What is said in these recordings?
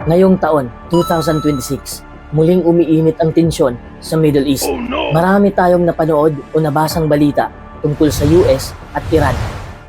Ngayong taon, 2026, muling umiinit ang tensyon sa Middle East. Marami tayong napanood o nabasang balita tungkol sa US at Iran.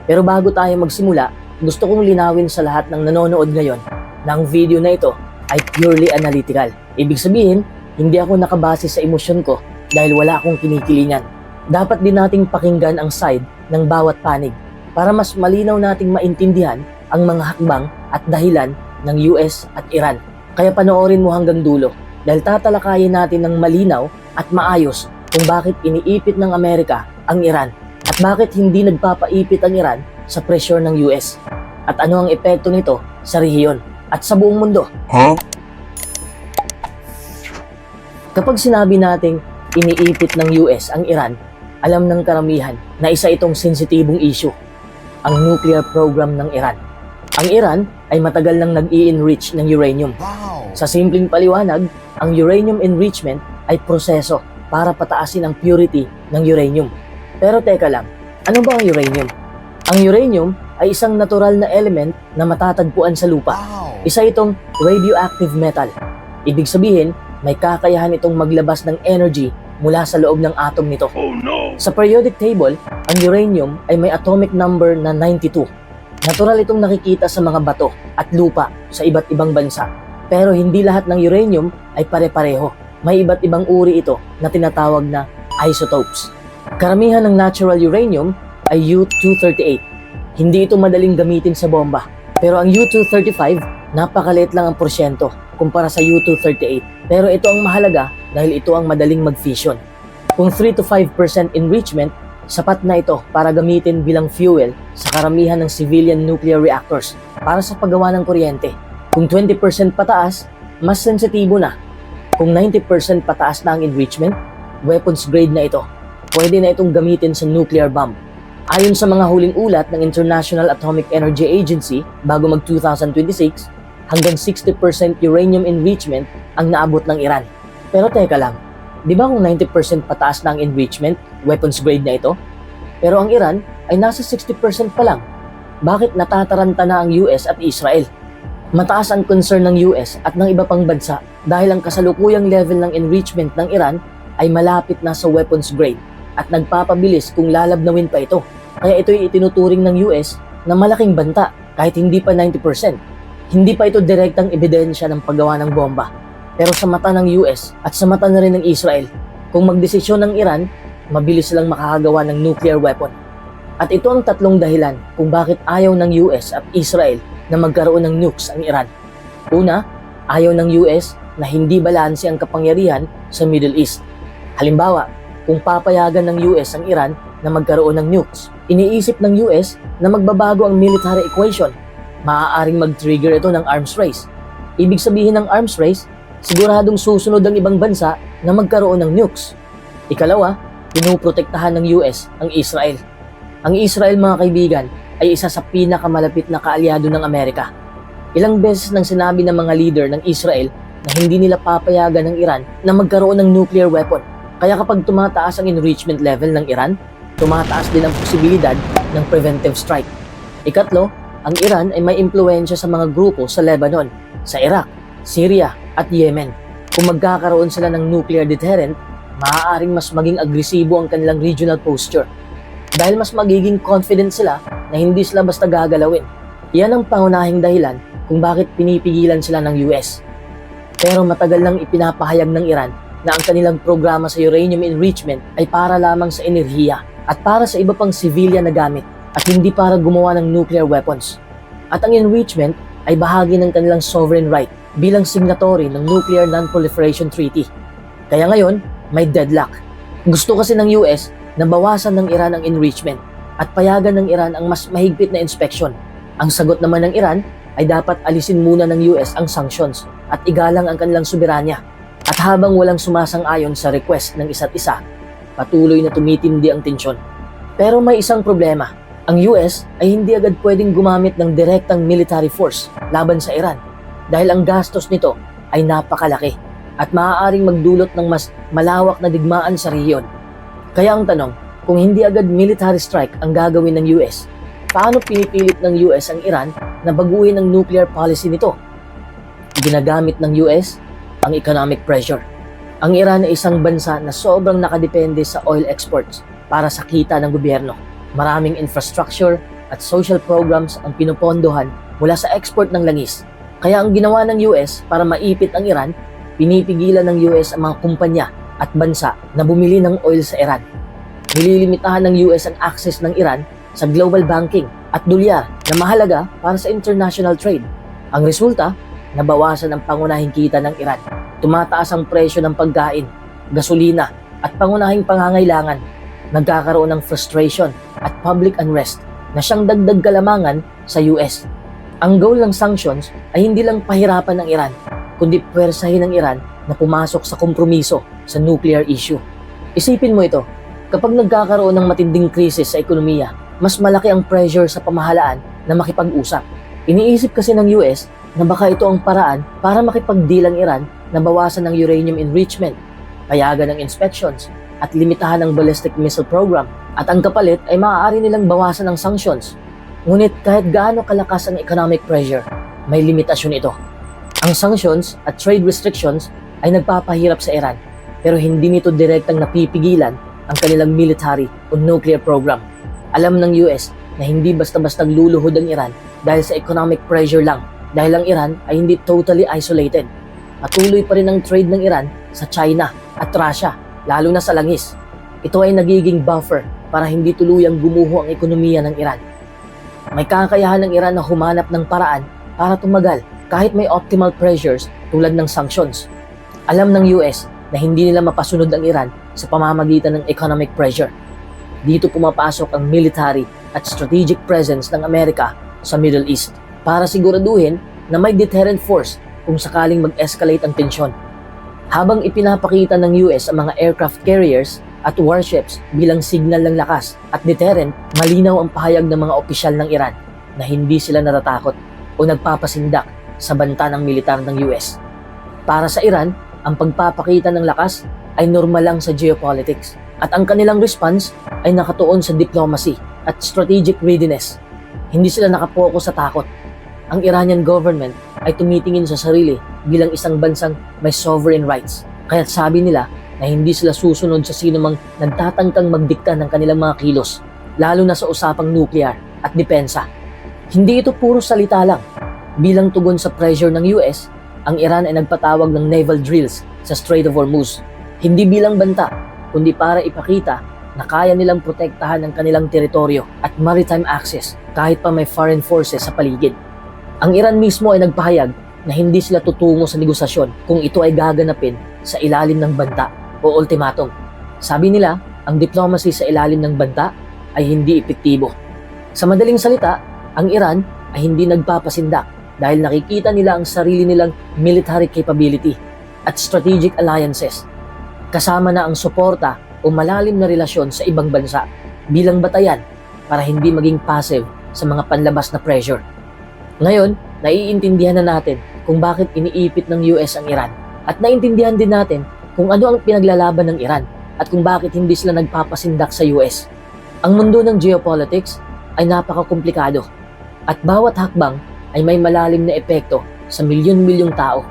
Pero bago tayo magsimula, gusto kong linawin sa lahat ng nanonood ngayon na ang video na ito ay purely analytical. Ibig sabihin, hindi ako nakabase sa emosyon ko dahil wala akong kinikilingan. Dapat din nating pakinggan ang side ng bawat panig para mas malinaw nating maintindihan ang mga hakbang at dahilan ng US at Iran. Kaya panoorin mo hanggang dulo dahil tatalakayin natin ng malinaw at maayos kung bakit iniipit ng Amerika ang Iran at bakit hindi nagpapaipit ang Iran sa pressure ng US at ano ang epekto nito sa rehiyon at sa buong mundo. Kapag sinabi nating iniipit ng US ang Iran, alam ng karamihan na isa itong sensitibong issue, ang nuclear program ng Iran. Ang Iran ay matagal nang nag-i-enrich ng uranium. Sa simpleng paliwanag, ang uranium enrichment ay proseso para pataasin ang purity ng uranium. Pero teka lang, ano ba ang uranium? Ang uranium ay isang natural na element na matatagpuan sa lupa. Isa itong radioactive metal. Ibig sabihin, may kakayahan itong maglabas ng energy mula sa loob ng atom nito. Sa periodic table, ang uranium ay may atomic number na 92. Natural itong nakikita sa mga bato at lupa sa iba't ibang bansa. Pero hindi lahat ng uranium ay pare-pareho. May iba't ibang uri ito na tinatawag na isotopes. Karamihan ng natural uranium ay U-238. Hindi ito madaling gamitin sa bomba. Pero ang U-235, napakaliit lang ang porsyento kumpara sa U-238. Pero ito ang mahalaga dahil ito ang madaling mag-fission. Kung 3 to 5% enrichment, sapat na ito para gamitin bilang fuel sa karamihan ng civilian nuclear reactors para sa paggawa ng kuryente. Kung 20% pataas, mas sensitibo na. Kung 90% pataas na ang enrichment, weapons grade na ito. Pwede na itong gamitin sa nuclear bomb. Ayon sa mga huling ulat ng International Atomic Energy Agency bago mag-2026, hanggang 60% uranium enrichment ang naabot ng Iran. Pero teka lang, di ba kung 90% pataas na ang enrichment, weapons grade na ito? Pero ang Iran ay nasa 60% pa lang. Bakit natataranta na ang US at Israel? Mataas ang concern ng US at ng iba pang bansa dahil ang kasalukuyang level ng enrichment ng Iran ay malapit na sa weapons grade at nagpapabilis kung lalabnawin pa ito. Kaya ito'y itinuturing ng US na malaking banta kahit hindi pa 90%. Hindi pa ito direktang ebidensya ng paggawa ng bomba. Pero sa mata ng US at sa mata na rin ng Israel, kung magdesisyon ng Iran, mabilis silang makakagawa ng nuclear weapon. At ito ang tatlong dahilan kung bakit ayaw ng US at Israel na magkaroon ng nukes ang Iran. Una, ayaw ng US na hindi balanse ang kapangyarihan sa Middle East. Halimbawa, kung papayagan ng US ang Iran na magkaroon ng nukes, iniisip ng US na magbabago ang military equation. Maaaring mag-trigger ito ng arms race. Ibig sabihin ng arms race, siguradong susunod ang ibang bansa na magkaroon ng nukes. Ikalawa, pinuprotektahan ng US ang Israel. Ang Israel, mga kaibigan, ay isa sa pinakamalapit na kaalyado ng Amerika. Ilang beses nang sinabi ng mga leader ng Israel na hindi nila papayagan ng Iran na magkaroon ng nuclear weapon. Kaya kapag tumataas ang enrichment level ng Iran, tumataas din ang posibilidad ng preventive strike. Ikatlo, ang Iran ay may impluwensya sa mga grupo sa Lebanon, sa Iraq, Syria at Yemen. Kung magkakaroon sila ng nuclear deterrent, maaaring mas maging agresibo ang kanilang regional posture. Dahil mas magiging confident sila na hindi sila basta gagalawin. Yan ang pangunahing dahilan kung bakit pinipigilan sila ng US. Pero matagal nang ipinapahayag ng Iran na ang kanilang programa sa uranium enrichment ay para lamang sa enerhiya at para sa iba pang civilian na gamit at hindi para gumawa ng nuclear weapons. At ang enrichment ay bahagi ng kanilang sovereign right bilang signatory ng Nuclear Non-Proliferation Treaty. Kaya ngayon, may deadlock. Gusto kasi ng US na bawasan ng Iran ang enrichment at payagan ng Iran ang mas mahigpit na inspection. Ang sagot naman ng Iran ay dapat alisin muna ng US ang sanctions at igalang ang kanilang soberanya. At habang walang sumasang-ayon sa request ng isa't isa, patuloy na tumitindi ang tensyon. Pero may isang problema. Ang US ay hindi agad pwedeng gumamit ng direktang military force laban sa Iran dahil ang gastos nito ay napakalaki at maaaring magdulot ng mas malawak na digmaan sa rehiyon. Kaya ang tanong, kung hindi agad military strike ang gagawin ng US, paano pinipilit ng US ang Iran na baguhin ang nuclear policy nito? ginagamit ng US ang economic pressure. Ang Iran ay isang bansa na sobrang nakadepende sa oil exports para sa kita ng gobyerno. Maraming infrastructure at social programs ang pinupondohan mula sa export ng langis. Kaya ang ginawa ng US para maipit ang Iran, pinipigilan ng US ang mga kumpanya at bansa na bumili ng oil sa Iran. Nililimitahan ng US ang access ng Iran sa global banking at dolyar na mahalaga para sa international trade. Ang resulta, nabawasan ang pangunahing kita ng Iran. Tumataas ang presyo ng pagkain, gasolina at pangunahing pangangailangan. Nagkakaroon ng frustration at public unrest na siyang dagdag kalamangan sa US. Ang goal ng sanctions ay hindi lang pahirapan ng Iran, kundi pwersahin ng Iran na pumasok sa kompromiso sa nuclear issue. Isipin mo ito, kapag nagkakaroon ng matinding krisis sa ekonomiya, mas malaki ang pressure sa pamahalaan na makipag-usap. Iniisip kasi ng US na baka ito ang paraan para makipag-deal ang Iran na bawasan ng uranium enrichment, payagan ng inspections, at limitahan ang ballistic missile program. At ang kapalit ay maaari nilang bawasan ang sanctions. Ngunit kahit gaano kalakas ang economic pressure, may limitasyon ito. Ang sanctions at trade restrictions ay nagpapahirap sa Iran, pero hindi nito direktang napipigilan ang kanilang military o nuclear program. Alam ng US na hindi basta-basta luluhod ang Iran dahil sa economic pressure lang, dahil ang Iran ay hindi totally isolated. Patuloy pa rin ang trade ng Iran sa China at Russia, lalo na sa langis. Ito ay nagiging buffer para hindi tuluyang gumuho ang ekonomiya ng Iran. May kakayahan ng Iran na humanap ng paraan para tumagal kahit may optimal pressures tulad ng sanctions. Alam ng US na hindi nila mapasunod ang Iran sa pamamagitan ng economic pressure. Dito pumapasok ang military at strategic presence ng Amerika sa Middle East para siguraduhin na may deterrent force kung sakaling mag-escalate ang tensyon. Habang ipinapakita ng US ang mga aircraft carriers at warships bilang signal ng lakas at deterrent, malinaw ang pahayag ng mga opisyal ng Iran na hindi sila natatakot o nagpapasindak sa banta ng militar ng US. Para sa Iran, ang pagpapakita ng lakas ay normal lang sa geopolitics at ang kanilang response ay nakatuon sa diplomacy at strategic readiness. Hindi sila nakapokus sa takot. Ang Iranian government ay tumitingin sa sarili bilang isang bansang may sovereign rights. Kaya't sabi nila na hindi sila susunod sa sinumang nagtatangkang magdikta ng kanilang mga kilos, lalo na sa usapang nuclear at depensa. Hindi ito puro salita lang. Bilang tugon sa pressure ng US, ang Iran ay nagpatawag ng naval drills sa Strait of Hormuz. Hindi bilang banta, kundi para ipakita na kaya nilang protektahan ang kanilang teritoryo at maritime access kahit pa may foreign forces sa paligid. Ang Iran mismo ay nagpahayag na hindi sila tutungo sa negosasyon kung ito ay gaganapin sa ilalim ng banta o ultimatum. Sabi nila, ang diplomacy sa ilalim ng banta ay hindi epektibo. Sa madaling salita, ang Iran ay hindi nagpapasindak dahil nakikita nila ang sarili nilang military capability at strategic alliances, kasama na ang suporta o malalim na relasyon sa ibang bansa bilang batayan para hindi maging passive sa mga panlabas na pressure. Ngayon, naiintindihan na natin kung bakit iniipit ng US ang Iran at naiintindihan din natin kung ano ang pinaglalaban ng Iran at kung bakit hindi sila nagpapasindak sa US. Ang mundo ng geopolitics ay napakakomplikado at bawat hakbang ay may malalim na epekto sa milyon-milyong tao.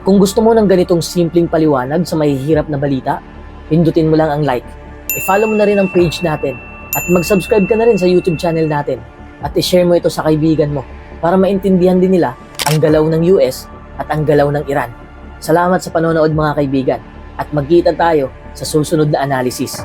Kung gusto mo ng ganitong simpleng paliwanag sa mahihirap na balita, pindutin mo lang ang like. I-follow mo na rin ang page natin at mag-subscribe ka na rin sa YouTube channel natin at i-share mo ito sa kaibigan mo para maintindihan din nila ang galaw ng US at ang galaw ng Iran. Salamat sa panonood mga kaibigan at magkita tayo sa susunod na analysis.